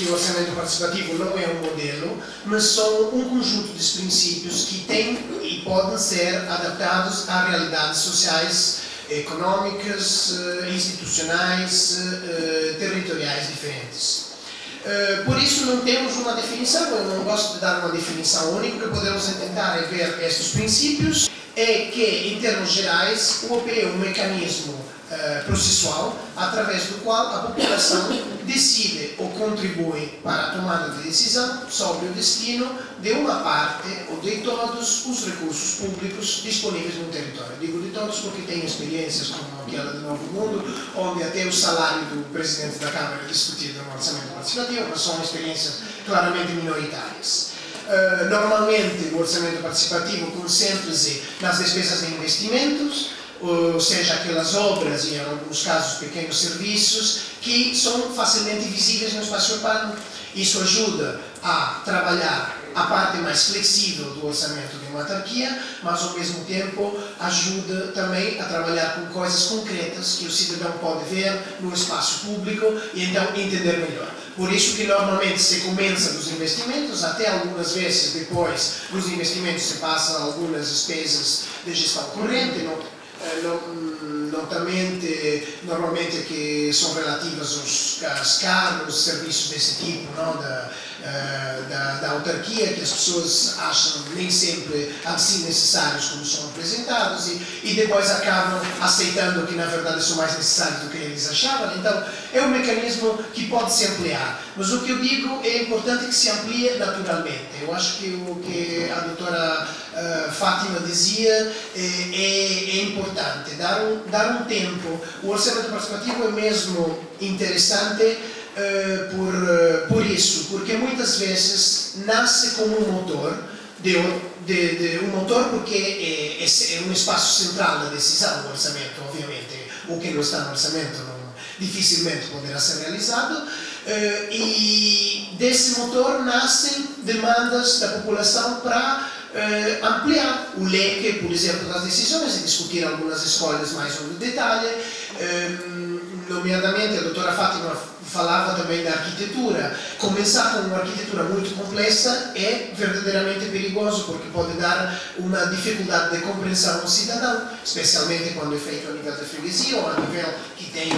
o orçamento participativo não é um modelo, mas são um conjunto de princípios que têm e podem ser adaptados a realidades sociais, económicas, institucionais, territoriais diferentes. Por isso não temos uma definição, eu não gosto de dar uma definição única. O que podemos tentar é ver estes princípios, é que, em termos gerais, o OP é um mecanismo processual através do qual a população decide ou contribui para a tomada de decisão sobre o destino de uma parte ou de todos os recursos públicos disponíveis no território. Digo de todos porque tenho experiências como aquela do Novo Mundo, onde até o salário do presidente da Câmara é discutido no orçamento participativo, mas são experiências claramente minoritárias. Normalmente o orçamento participativo concentra-se nas despesas de investimentos, ou seja, aquelas obras e, em alguns casos, pequenos serviços que são facilmente visíveis no espaço urbano. Isso ajuda a trabalhar a parte mais flexível do orçamento de uma autarquia, mas, ao mesmo tempo, ajuda também a trabalhar com coisas concretas que o cidadão pode ver no espaço público e, então, entender melhor. Por isso que, normalmente, se começa dos investimentos, até algumas vezes depois dos investimentos se passa algumas despesas de gestão corrente, normalmente que são relativas aos carros, serviços desse tipo, não? Da autarquia, que as pessoas acham nem sempre assim necessários como são apresentados e depois acabam aceitando que na verdade são mais necessários do que eles achavam. Então é um mecanismo que pode se ampliar, mas o que eu digo é importante que se amplie naturalmente. Eu acho que o que a doutora Fátima dizia é importante, dar um tempo. O orçamento participativo é mesmo interessante por isso, porque muitas vezes nasce como um motor, porque é um espaço central da decisão, o orçamento, obviamente. O que não está no orçamento dificilmente poderá ser realizado, e desse motor nascem demandas da população para ampliar o leque, por exemplo, das decisões e discutir algumas escolhas mais no detalhe. Nomeadamente, a doutora Fátima falava também da arquitetura. Começar com uma arquitetura muito complexa é verdadeiramente perigoso, porque pode dar uma dificuldade de compreensão ao cidadão, especialmente quando é feito a nível da freguesia ou a nível que tem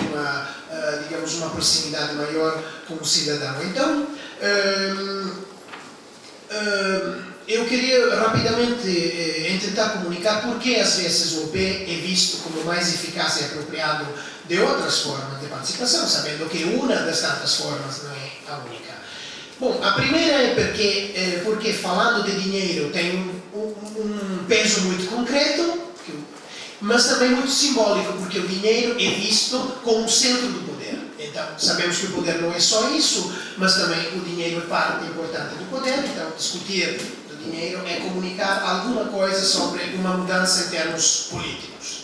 digamos, uma proximidade maior com o cidadão. Então, eu queria rapidamente tentar comunicar porque às vezes o OP é visto como mais eficaz e apropriado de outras formas de participação, sabendo que uma das tantas formas não é a única. Bom, a primeira é porque falando de dinheiro tem um peso muito concreto, mas também muito simbólico, porque o dinheiro é visto como o centro do poder. Então, sabemos que o poder não é só isso, mas também o dinheiro é parte importante do poder. Então, discutir do dinheiro é comunicar alguma coisa sobre uma mudança em termos políticos.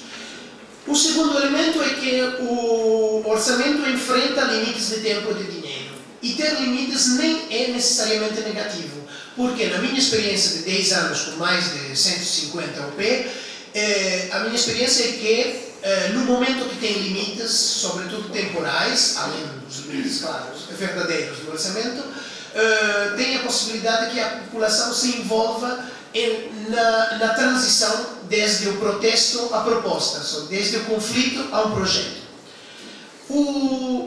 O segundo elemento é que o orçamento enfrenta limites de tempo e de dinheiro. E ter limites nem é necessariamente negativo, porque na minha experiência de 10 anos com mais de 150 OP, a minha experiência é que no momento que tem limites, sobretudo temporais, além dos limites, claro, verdadeiros do orçamento, tem a possibilidade que a população se envolva na transição desde o protesto à proposta, desde o conflito a um projeto.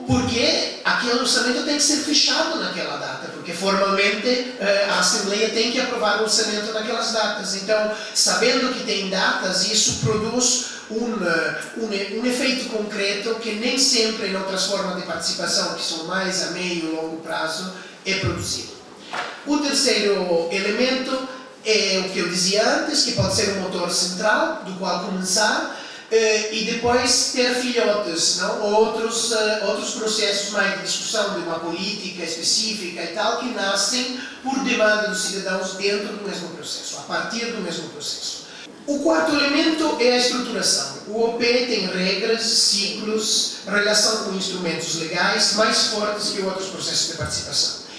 Porque aquele orçamento tem que ser fechado naquela data, porque formalmente a Assembleia tem que aprovar o orçamento naquelas datas. Então, sabendo que tem datas, isso produz um efeito concreto que nem sempre em outras formas de participação, que são mais a meio e longo prazo, é produzido. O terceiro elemento é o que eu dizia antes, que pode ser um motor central do qual começar, e depois ter filhotes, não? Outros processos mais de discussão de uma política específica e tal, que nascem por demanda dos cidadãos dentro do mesmo processo, a partir do mesmo processo. O quarto elemento é a estruturação. O OP tem regras, ciclos, relação com instrumentos legais mais fortes que outros processos de participação.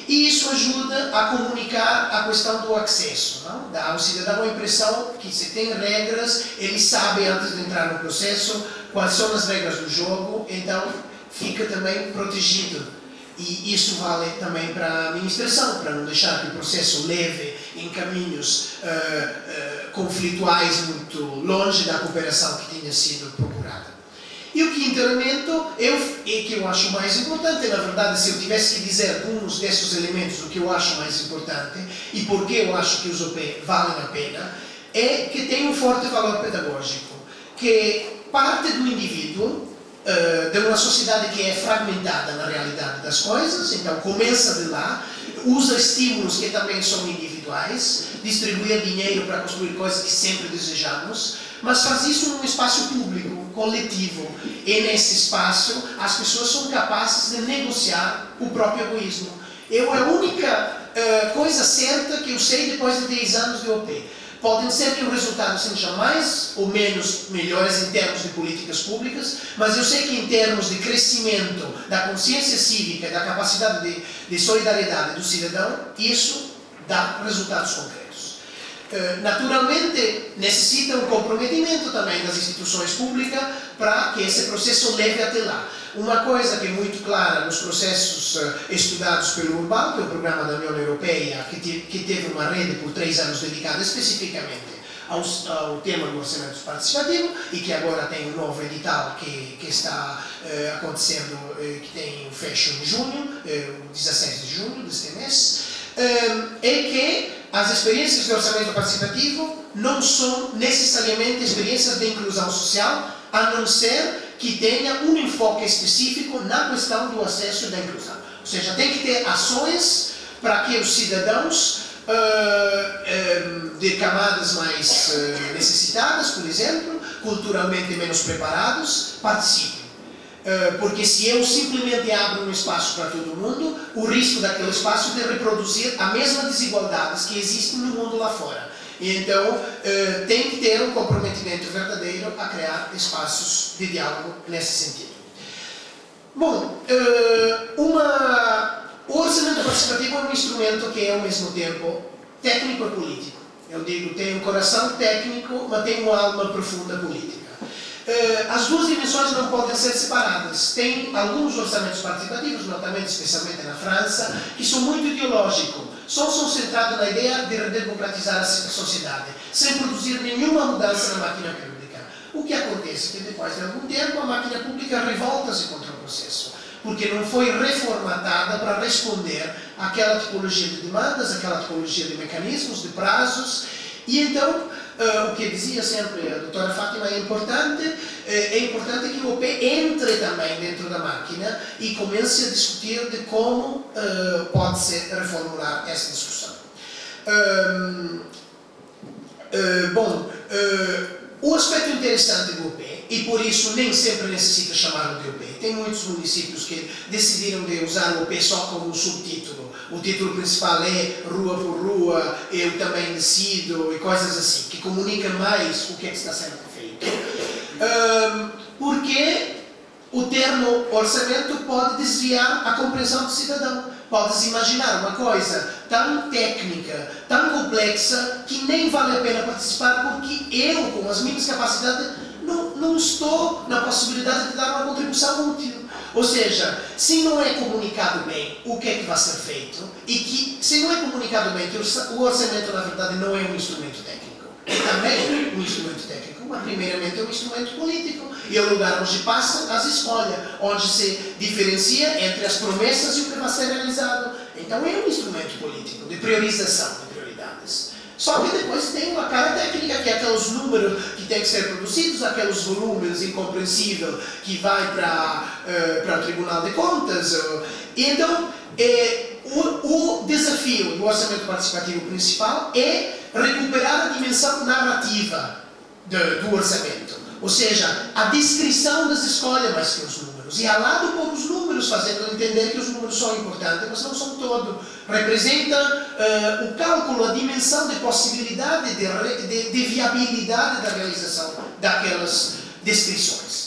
E isso ajuda a comunicar a questão do acesso, não? Dá ao cidadão a impressão que se tem regras, ele sabe antes de entrar no processo quais são as regras do jogo, então fica também protegido E isso vale também para a administração, para não deixar que o processo leve em caminhos conflituais muito longe da cooperação que tinha sido procurada. E o quinto elemento, que eu acho mais importante, na verdade, se eu tivesse que dizer alguns desses elementos, o que eu acho mais importante e por que eu acho que os OP valem a pena, é que tem um forte valor pedagógico, que parte do indivíduo, de uma sociedade que é fragmentada na realidade das coisas, então começa de lá, usa estímulos que também são individuais, distribui dinheiro para construir coisas que sempre desejamos, mas faz isso num espaço público, coletivo, e nesse espaço as pessoas são capazes de negociar o próprio egoísmo. É a única coisa certa que eu sei depois de 10 anos de OP. Podem ser que o resultado seja mais ou menos melhores em termos de políticas públicas, mas eu sei que em termos de crescimento da consciência cívica, da capacidade de solidariedade do cidadão, isso dá resultados concretos. Naturalmente, necessita um comprometimento também das instituições públicas para que esse processo leve até lá. Uma coisa que é muito clara nos processos estudados pelo Urban, que é o programa da União Europeia, que teve uma rede por 3 anos dedicada especificamente ao tema do orçamento participativo e que agora tem um novo edital que está acontecendo, que tem fecho em junho, 16 de junho deste mês, é que as experiências de orçamento participativo não são necessariamente experiências de inclusão social, a não ser que tenha um enfoque específico na questão do acesso e da inclusão. Ou seja, tem que ter ações para que os cidadãos de camadas mais necessitadas, por exemplo, culturalmente menos preparados, participem. Porque se eu simplesmente abro um espaço para todo mundo, o risco daquele espaço de reproduzir as mesmas desigualdades que existem no mundo lá fora. E então, tem que ter um comprometimento verdadeiro a criar espaços de diálogo nesse sentido. Bom, o orçamento participativo é um instrumento que é, ao mesmo tempo, técnico e político. Eu digo, tem um coração técnico, mas tem uma alma profunda política. As duas dimensões não podem ser separadas. Tem alguns orçamentos participativos, notamente, especialmente na França, que são muito ideológicos. São centrados na ideia de redemocratizar a sociedade, sem produzir nenhuma mudança na máquina pública. O que acontece é que depois de algum tempo a máquina pública revolta-se contra o processo, porque não foi reformatada para responder àquela tipologia de demandas, àquela tipologia de mecanismos, de prazos, e então o que dizia sempre a doutora Fátima é importante que o OP entre também dentro da máquina e comece a discutir de como pode-se reformular essa discussão. O aspecto interessante do OP, e por isso nem sempre necessita chamá-lo de OP, tem muitos municípios que decidiram de usar o OP só como um subtítulo. O título principal é Rua por Rua, Eu Também Decido e coisas assim, que comunicam mais o que é que está sendo feito. Porque o termo orçamento pode desviar a compreensão do cidadão. Pode-se imaginar uma coisa tão técnica, tão complexa, que nem vale a pena participar porque eu, com as minhas capacidades, não estou na possibilidade de dar uma contribuição útil. Ou seja, se não é comunicado bem o que é que vai ser feito, e que se não é comunicado bem que o orçamento, na verdade, não é um instrumento técnico, é também um instrumento técnico, mas primeiramente é um instrumento político, e é o lugar onde passam as escolhas, onde se diferencia entre as promessas e o que vai ser realizado. Então é um instrumento político, de priorização de prioridades. Só que depois tem uma cara técnica, que é aqueles números que têm que ser produzidos, aqueles volumes incompreensíveis que vai para o Tribunal de Contas. E então, o desafio do orçamento participativo principal é recuperar a dimensão narrativa do orçamento. Ou seja, a descrição das escolhas mais que os números. E ao lado pôr os números, fazendo entender que os números são importantes, mas não são todo. Representa o cálculo, a dimensão de possibilidade, de viabilidade da realização daquelas descrições.